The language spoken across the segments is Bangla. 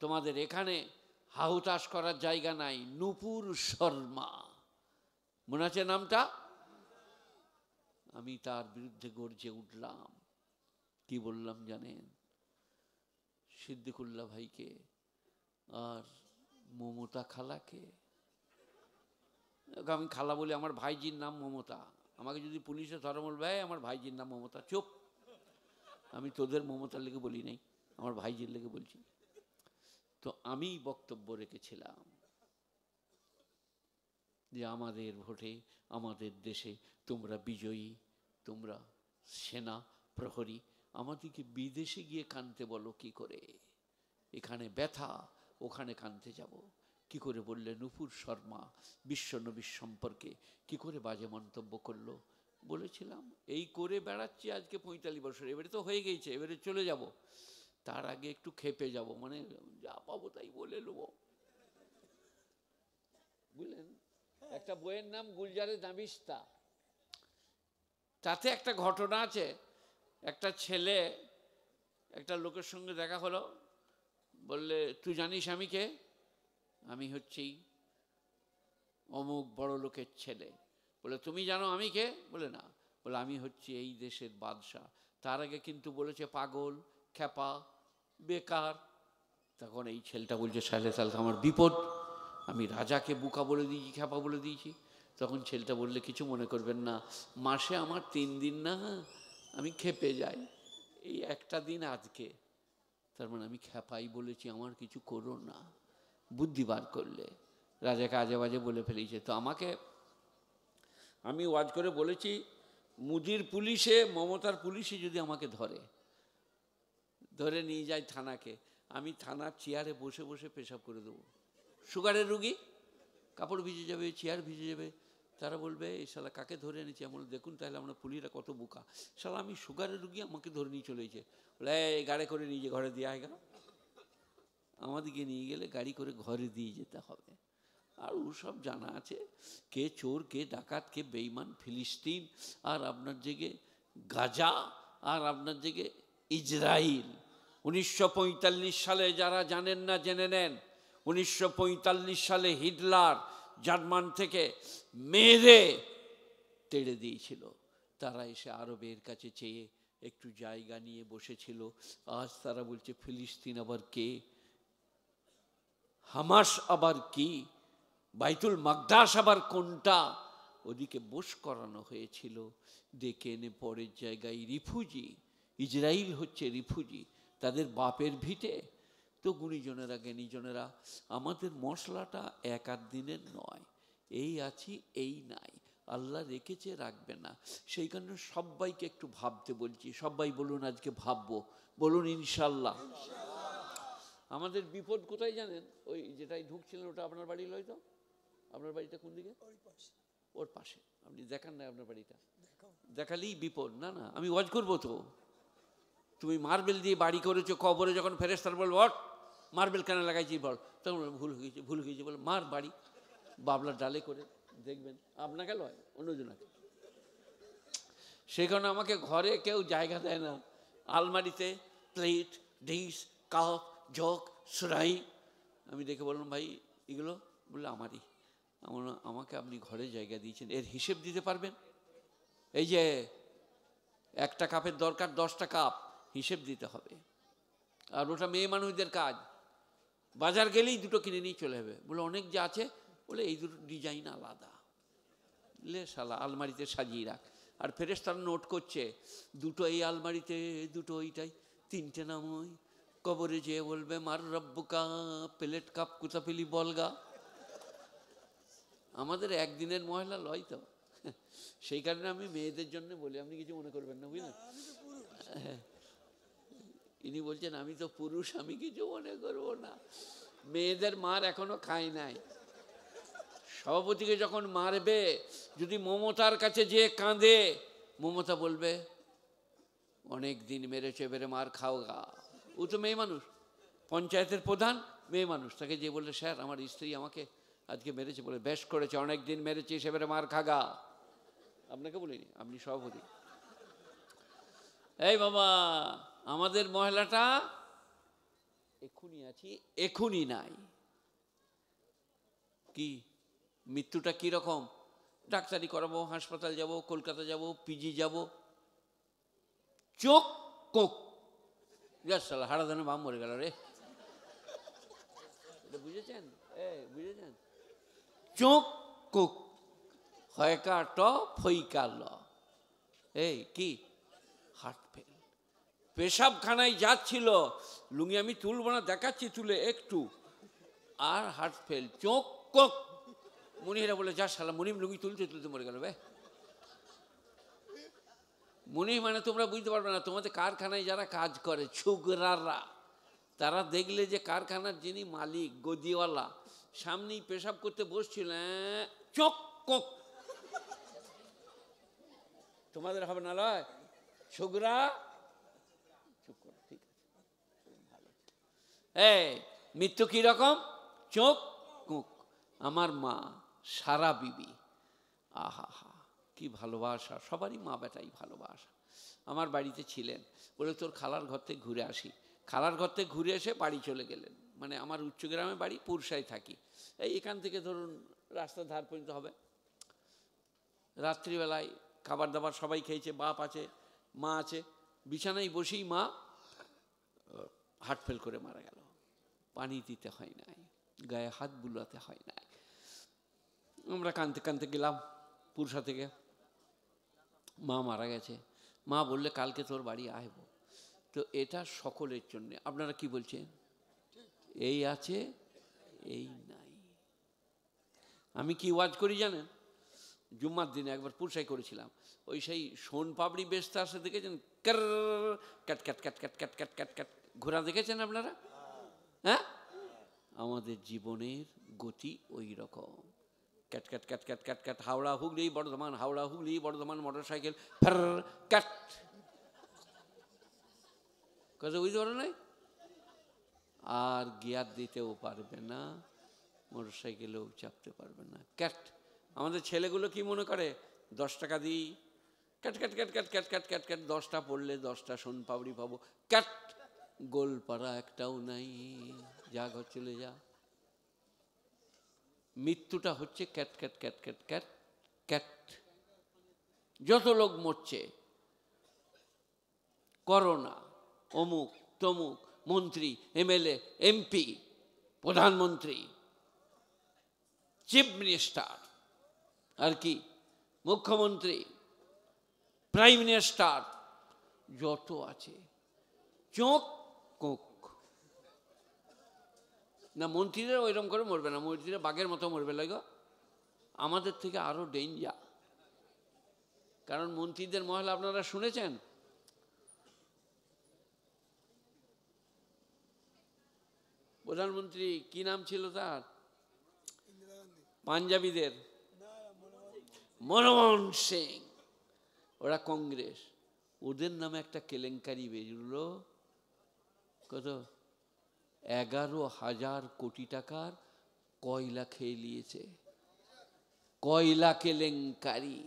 তোমাদের এখানে হাহুতাশ করার জায়গা নাই। নূপুর শর্মা, মনে আছে নামটা? আমি তার বিরুদ্ধে গর্জে উঠলাম। কি বললাম জানেন? সিদ্দিকুল্লাহ ভাইকে আর মমতা খালাকে, আমি খালা বলি, আমার ভাইজির নাম মমতা। আমাকে যদি পুলিশে ধরে বলবে আমার ভাইজির নাম মমতা, চুপ, আমি তোদের মমতার লেগে বলি নাই, আমার ভাইজির লেগে বলছি। তো আমি বক্তব্য রেখেছিলাম যে আমাদের ভোটে আমাদের দেশে তোমরা বিজয়ী, তোমরা সেনা প্রহরী, আমাদেরকে বিদেশে গিয়ে কানতে বলো কি করে? এখানে ব্যথা, ওখানে কানতে যাব কি করে? বললে নূপুর শর্মা বিশ্বনবীর সম্পর্কে কি করে বাজে মন্তব্য করলো। বলেছিলাম এই করে বেড়াচ্ছি আজকে 45 বছর, এবারে তো হয়ে গেছে, এবারে চলে যাব, তার আগে একটু খেপে যাব, মানে যা পাবো তাই বলে নেবো, বুঝলেন? একটা বইয়ের নাম গুলজারে দামিস্তা, তাতে একটা ঘটনা আছে। একটা ছেলে একটা লোকের সঙ্গে দেখা হলো, বললে তুই জানিস আমি কে? আমি হচ্ছি অমুক বড় লোকের ছেলে। বলে তুমি জানো আমি কে? বলে না। বলে আমি হচ্ছি এই দেশের বাদশাহ। তার আগে কিন্তু বলেছে পাগল, খ্যাপা, বেকার। তখন এই ছেলেটা বলছে সালে সাল আমার বিপদ, আমি রাজাকে বুকা বলে দিয়েছি, খ্যাপা বলে দিয়েছি। তখন ছেলেটা বললে কিছু মনে করবেন না, মাসে আমার 3 দিন না আমি খেপে যাই, এই একটা দিন আজকে, তার মানে আমি খ্যাপাই বলেছি, আমার কিছু করো না। বুদ্ধি বার করলে রাজাকে আজে বাজে বলে ফেলেছে। তো আমাকে, আমি ওয়াজ করে বলেছি মুদির পুলিশে, মমতার পুলিশে যদি আমাকে ধরে নিয়ে যায় থানাকে, আমি থানার চেয়ারে বসে বসে পেশাব করে দেবো। সুগারের রুগী, কাপড় ভিজে যাবে, চেয়ার ভিজে যাবে, তারা বলবে এই শালা কাকে ধরে এনেছি। আমরা দেখুন তাহলে আমরা পুলিশরা কত বোকা, শালা আমি সুগারের রুগী, আমাকে ধরে নিয়ে চলেছে। বলে এই গাড়ি করে নিয়ে ঘরে দিয়ে আয় গেল। আমাদেরকে নিয়ে গেলে গাড়ি করে ঘরে দিয়ে যেতে হবে। আর ওসব জানা আছে, কে চোর, কে ডাকাত, কে বেঈমান, ফিলিস্তিন আর আপনার জেগে গাজা আর আপনার জেগে ইসরায়েল। 1945 সালে যারা জানেন না জেনে নেন, 1945 সালে হিটলার জার্মান থেকে মেরে তেড়ে দিয়েছিল। তারা এসে আরবের কাছে চেয়ে একটু জায়গা নিয়ে বসেছিল। আজ তারা বলছে ফিলিস্তিন আবার কে, হামাস আবার কি, বাইতুল মাকদাস আবার কোনটা? ওদিকে বোস করানো হয়েছিল, ডেকে এনে পরের জায়গায় রিফিউজি। ইসরায়েল হচ্ছে রিফিউজি, তাদের বাপের ভিটে। তো গুণীজনেরা জ্ঞানীজনেরা, আমাদের মশলাটা এক আধ দিনের নয়, এই আছি এই নাই, আল্লাহ রেখেছে রাখবে না। সেই কারণে সবাইকে একটু ভাবতে বলছি। সবাই বলুন আজকে ভাববো, বলুন ইনশাল্লাহ। আমাদের বিপদ কোথায় জানেন? ওই যেটাই ঢুকছিলেন ওটা আপনার বাড়ি লয় তো? আপনার বাড়িটা কোন দিকে? ওর পাশে। আপনি দেখান না আপনার বাড়িটা, দেখালেই বিপদ। না না, আমি ওয়াজ করবো তো। তুমি মার্বেল দিয়ে বাড়ি করেছো, কবরে যখন ফেরেশতারা বলবো হট মার্বেল কেন লাগাইছি বল, তখন ভুল হয়েছে বলে মার বাড়ি বাবলার ডালে করে দেখবেন, আপনাকে লয় অন্যজনাকে। সেই কারণে আমাকে ঘরে কেউ জায়গা দেয় না। আলমারিতে প্লেট, ডিশ, কাপ, জগ, সুরাই। আমি দেখে বললাম ভাই এগুলো, বললে আমারই। আমাকে আপনি ঘরে জায়গা দিয়েছেন, এর হিসেব দিতে পারবেন? এই যে একটা কাপের দরকার 10টা কাপ, হিসেব দিতে হবে। আর ওটা মেয়ে মানুষদের কাজ। বাজার গেলেই দুটো কিনে নিয়ে চলে যাবে, বলে অনেক যে আছে, বলে এই দুটো ডিজাইন আলাদা, লে শালা আলমারিতে সাজিয়ে রাখ। আর ফেরেশতারা নোট করছে, দুটো এই আলমারিতে, দুটো এইটাই, 3টে নাম ওই কবরে যেয়ে বলবে মার রব্বুকা, প্লেট কাপ কুতা পেলি বলগা। আমাদের একদিনের মহিলা লয় তো। সেই কারণে আমি মেয়েদের জন্য বলি, আপনি কিছু মনে করবেন না, বুঝলেন? ইনি বলছেন আমি তো পুরুষ, আমি কিছু মনে করবো না। মেয়েদের মার এখনো খাই নাই। সভাপতিকে যখন মারবে, যদি মমতার কাছে যে কাঁদে, মমতা বলবে অনেক দিন মেরেছে, এবারে মার খাও গা। ও তো মেয়ে মানুষ, পঞ্চায়েতের প্রধান মেয়ে মানুষ, তাকে যে বললে স্যার আমার স্ত্রী আমাকে আজকে মেরেছে, বলে বেশ করেছে, অনেক দিন মেরেছে, এবারে মার খাগা। আপনাকে বলিনি, আপনি সভাপতি। এই বাবা, আমাদের মহিলাটা এখুনি আছি, এখুনি নাই। কি মৃত্যুটা কি রকম? ডাক্তারি করাবো, হাসপাতাল যাব, কলকাতা যাব, পিজি যাব, চোখ কোক সালা হারাধানে বাম মরে গেল রে। বুঝেছেন? বুঝেছেন? চোখ কোক হয়কা ট ফইকা ল। এই কি হার্ট ফেল। পেশাবখানায় যাচ্ছিল, লুঙ্গি আমি তুলব না, দেখাচ্ছি তুলে একটু, আর হার্ট ফেল, চোখ কোক। মনিরা বলে যা শালা, মনিম লুঙ্গি তুলতে তুলতে মরে গেল। মনি মানে তোমরা বুঝতে পারবে না, তোমাদের কারখানায় যারা কাজ করে ছুগরাররা, তারা দেখলে যে কারখানার যিনি মালিক গদিওয়ালা সামনেই পেশাব করতে বসছিল, চোখ কোক। তোমাদের হবে না লয়? ছুগরা চুপ করো, ঠিক আছে, ভালো। মৃত্যু কি রকম? চোখ কোক। আমার মা সারা বিবি, আহা হা কি ভালোবাসা, সবারই মা বেটাই ভালোবাসা। আমার বাড়িতে ছিলেন, বলে তোর খালার ঘর থেকে ঘুরে আসি। খালার ঘর থেকে ঘুরে এসে বাড়ি চলে গেলেন। মানে আমার উচ্চগ্রামে বাড়ি, পুরসায় থাকি, এই এখান থেকে ধরুন রাস্তার ধার পর্যন্ত হবে। রাত্রিবেলায় খাবার দাবার সবাই খেয়েছে, বাপ আছে, মা আছে, বিছানায় বসেই মা হার্ট ফেল করে মারা গেল। পানি দিতে হয় নাই, গায়ে হাত বুলাতে হয় নাই। আমরা কাঁদতে কাঁদতে গেলাম পুরসা থেকে, মা মারা গেছে। মা বললে কালকে তোর বাড়ি আসব। তো এটা সকলের জন্যে। আপনারা কি বলছেন? এই আছে, এই নাই। আমি কি ওয়াজ করি জানেন? জুম্মার দিনে একবার পুরসাই করেছিলাম। ওই সেই সোন পাপড়ি বেচতে আসে দেখেছেন, cat cat cat cat cat cat cat cat ঘোরা দেখেছেন আপনারা? হ্যাঁ, আমাদের জীবনের গতি ওই রকম। Cat cat cat cat cat cat, Howrah Hooghly Bardhaman, Howrah Hooghly Bardhaman, motor cycle ফের ক্যাট। কথা বুঝতে পারো নাই? আর গিয়ার দিতেও পারবে না, মোটর সাইকেলেও চাপতে পারবে না, ক্যাট। আমাদের ছেলেগুলো কি মনে করে, 10 টাকা দিই, cat cat cat cat cat cat cat cat, 10টা পড়লে 10টা সোন পাপড়ি পাবো, ক্যাট। গোলপাড়া একটাও নাই, যা ঘর চলে যা। মৃত্যুটা হচ্ছে cat cat cat cat cat cat. যত লোক মরছে, করোনা, অমুক তমুক, মন্ত্রী, এমএলএ, এমপি, প্রধানমন্ত্রী, চিফ মিনিস্টার, আর কি মুখ্যমন্ত্রী, প্রাইম মিনিস্টার, যত আছে, চোখ কোক। না মন্ত্রীরা ওইরকম করে মরবে না, মন্ত্রীরা বাঘের মতো মরবে লাগো। আমাদের থেকে আরো ডেঞ্জার। কারণ মন্ত্রীদের মহল আপনারা শুনেছেন, প্রধানমন্ত্রী কি নাম ছিল তার, পাঞ্জাবিদের মনমোহন সিং, ওরা কংগ্রেস, ওদের নামে একটা কেলেঙ্কারি বেরুলো। কত? 11,000 কোটি টাকার কয়লা খেয়ে নিয়েছে, কয়লা কেলেঙ্কারি।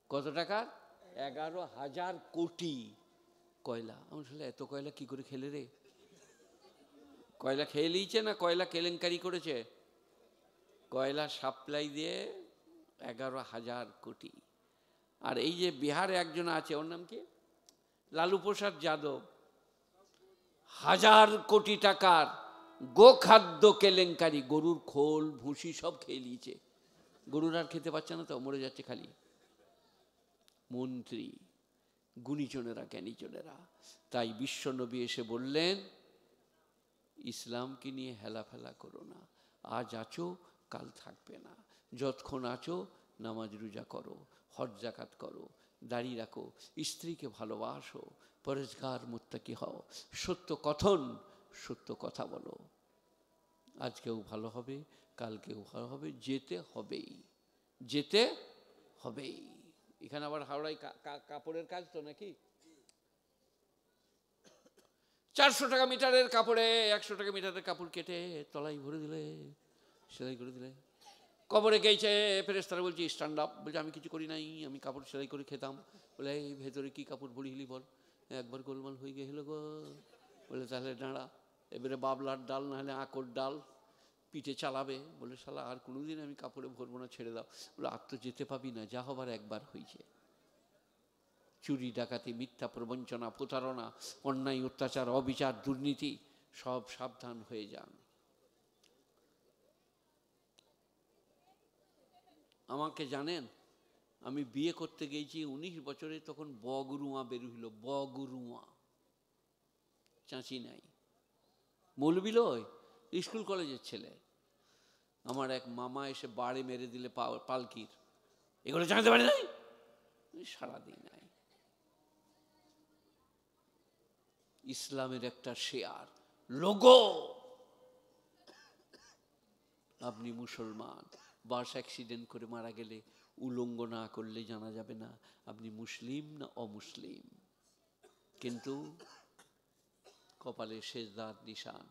কত টাকার? 11,000 কোটি কয়লা। আমার আসলে এত কয়লা কি করে খেলে রে? কয়লা খেয়ে নিয়েছে না কয়লা কেলেঙ্কারি করেছে? কয়লা সাপ্লাই দিয়ে 11,000 কোটি। আর এই যে বিহারে একজন আছে, ওর নাম কি, লালু প্রসাদ যাদব, 1,000 কোটি টাকার গোখাদ্য কেলেঙ্কারি, গরুর খোল ভুসি সব খেয়ে নিয়েছে। গরুর আর খেতে পাচ্ছে না তো, মরে যাচ্ছে খালি। মন্ত্রী, গুণীজনেরা, জ্ঞানীজনেরা। তাই বিশ্বনবী এসে বললেন, ইসলামকে নিয়ে হেলাফেলা করো না। আজ আছো, কাল থাকবে না। যতক্ষণ আছো নামাজ রোজা করো, হজ যাকাত করো, দাঁড়িয়ে রাখো, স্ত্রীকে ভালোবাসো, পরেজগার মুত্তাকি হও, সত্য কথন, সত্য কথা বলো। আজকেও ভালো হবে, কালকেও ভালো হবে, যেতে হবেই, যেতে হবেই। এখানে আবার হাওড়ায় কাপড়ের কাজ তো নাকি, 400 টাকা মিটারের কাপড়ে 100 টাকা মিটারের কাপড় কেটে তলাই ভরে দিলে, সেলাই করে দিলে। কবরে গেছে, ফেরেশতারা বলছি স্ট্যান্ড আপ, বলছে আমি কিছু করি নাই, আমি কাপড় সেলাই করে খেতাম। বলে এই ভেতরে কি কাপড় ভরিলি বল? একবার গোলমাল হয়ে গেল গো। বলে তাহলে দাঁড়া, এবারে বাবলার ডাল না হলে আঁকর ডাল পিঠে চালাবে, বলে শালা আর কোনোদিন আমি কাপড়ে ভরবো না, ছেড়ে দাও। বলে আর তো যেতে পাবি না, যা হবার একবার হয়েছে। চুরি ডাকাতি, মিথ্যা প্রবঞ্চনা, প্রতারণা, অন্যায় অত্যাচার, অবিচার, দুর্নীতি, সব সাবধান হয়ে যান। আমাকে জানেন, আমি বিয়ে করতে গেছি 19 বছরে, তখন বগরুয়া বেরু হইল, বগরুয়া, চাঁচি নাই, মৌলবি লয়, স্কুল কলেজের ছেলে। আমার এক মামা এসে বাড়ি মেরে দিলে পালকির, এগুলো জানতে পারি নাই, সারাদিন নাই। ইসলামের একটা শেয়ার লোগো। আপনি মুসলমান, বাস অ্যাক্সিডেন্ট করে মারা গেলে উলঙ্গ না করলে জানা যাবে না আপনি মুসলিম না অমুসলিম, কিন্তু কপালে সেজদার নিশান।